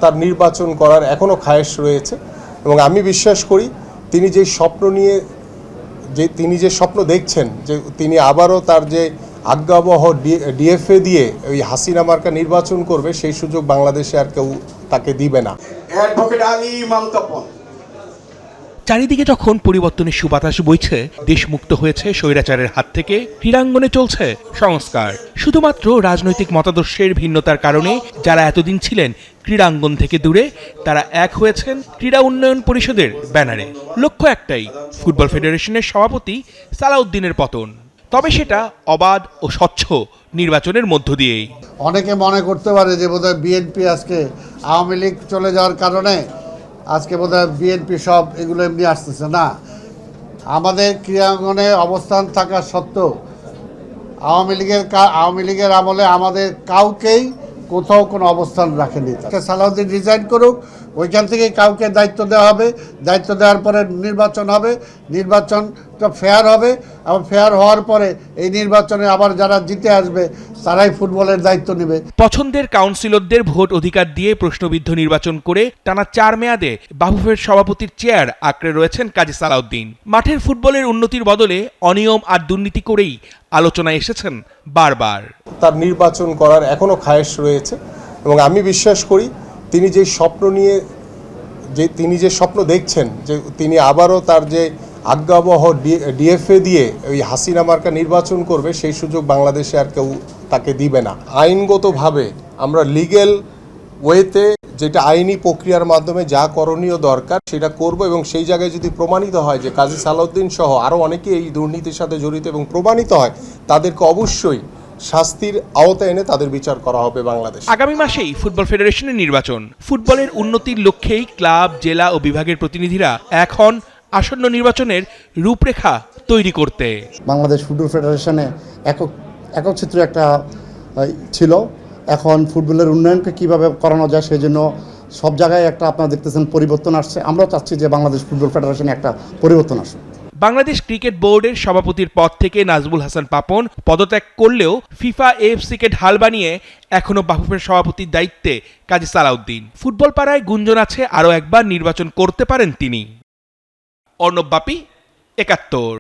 তার নির্বাচন করার এখনও খায়েশ রয়েছে এবং আমি বিশ্বাস করি তিনি যে স্বপ্ন দেখছেন যে তিনি আবারও তার যে আজ্ঞাবহ ডিএফএ দিয়ে ওই হাসিনা মার্কা নির্বাচন করবে, সেই সুযোগ বাংলাদেশে আর কেউ তাকে দিবে না। চারিদিকে যখন পরিবর্তনের সুবাতাস বইছে, দেশ মুক্ত হয়েছে স্বৈরাচারের হাত থেকে, ক্রীড়াঙ্গনে চলছে সংস্কার। শুধুমাত্র রাজনৈতিক মতাদর্শের ভিন্নতার কারণে যারা এতদিন ছিলেন ক্রীড়াঙ্গন থেকে দূরে, তারা এক হয়েছেন ক্রীড়া উন্নয়ন পরিষদের ব্যানারে। লক্ষ্য একটাই, ফুটবল ফেডারেশনের সভাপতি সালাউদ্দিনের পতন, তবে সেটা অবাধ ও স্বচ্ছ নির্বাচনের মধ্য দিয়েই। অনেকে মনে করতে পারে যে বোধহয় বিএনপি আজকে আওয়ামী লীগ চলে যাওয়ার কারণে আজকে বোধহয় বিএনপি সব এগুলো এমনি আসতেছে না। আমাদের ক্রীড়াঙ্গনে অবস্থান থাকা সত্ত্বেও আওয়ামী লীগের আমলে আমাদের কাউকেই কোথাও কোনো অবস্থান রাখেনি। সালাউদ্দিন রিজাইন করুক, ওইখান থেকে কাউকে দায়িত্ব দেওয়া হবে, দায়িত্ব দেওয়ার পরে নির্বাচন হবে, নির্বাচনটা ফেয়ার হবে এবং ফেয়ার হওয়ার পরে এই নির্বাচনে আবার যারা জিতে আসবে তারাই ফুটবলের দায়িত্ব নেবে। পছন্দের কাউন্সিলরদের ভোট অধিকার দিয়ে প্রশ্নবিদ্ধ নির্বাচন করে টানা 4 মেয়াদে বাফুফের সভাপতির চেয়ার আঁকড়ে রয়েছেন কাজী সালাউদ্দিন। মাঠের ফুটবলের উন্নতির বদলে অনিয়ম আর দুর্নীতি করেই আলোচনায় এসেছেন বারবার। তার নির্বাচন করার এখনও খায়েশ রয়েছে এবং আমি বিশ্বাস করি তিনি যে স্বপ্ন দেখছেন যে তিনি আবারও তার যে আজ্ঞাবহ ডিএফএ দিয়ে ওই হাসিনা মার্কা নির্বাচন করবে, সেই সুযোগ বাংলাদেশে আর কেউ তাকে দিবে না। আইনগতভাবে আমরা লিগ্যাল ওয়েতে যেটা আইনি প্রক্রিয়ার মাধ্যমে যা করণীয় দরকার সেটা করব এবং সেই জায়গায় যদি প্রমাণিত হয় যে কাজী সালাউদ্দিন সহ আরও অনেকেই এই দুর্নীতির সাথে জড়িত এবং প্রমাণিত হয়, তাদেরকে অবশ্যই শাস্তির আওতায় এনে তাদের বিচার করা হবে বাংলাদেশ। আগামী মাসেই ফুটবল ফেডারেশনের নির্বাচন। ফুটবলের উন্নতির লক্ষ্যেই ক্লাব, জেলা ও বিভাগের প্রতিনিধিরা এখন আসন্ন নির্বাচনের রূপরেখা তৈরি করতে। বাংলাদেশ ফুটবল ফেডারেশনে একক চিত্র একটা ছিল, এখন ফুটবলের উন্নয়নকে কিভাবে করানো যায় সেই জন্য সব জায়গায় একটা আপনারা দেখতেছেন পরিবর্তন আসছে। আমরাও চাচ্ছি যে বাংলাদেশ ফুটবল ফেডারেশনে একটা পরিবর্তন আসুক। বাংলাদেশ ক্রিকেট বোর্ডের সভাপতির পদ থেকে নাজমুল হাসান পাপন পদত্যাগ করলেও ফিফা এএফসিকে ঢাল বানিয়ে এখনো বাফুফের সভাপতির দায়িত্বে কাজী সালাউদ্দিন। ফুটবল পাড়ায় গুঞ্জন আছে আরও একবার নির্বাচন করতে পারেন তিনি। অর্ণব বাপি, ৭১।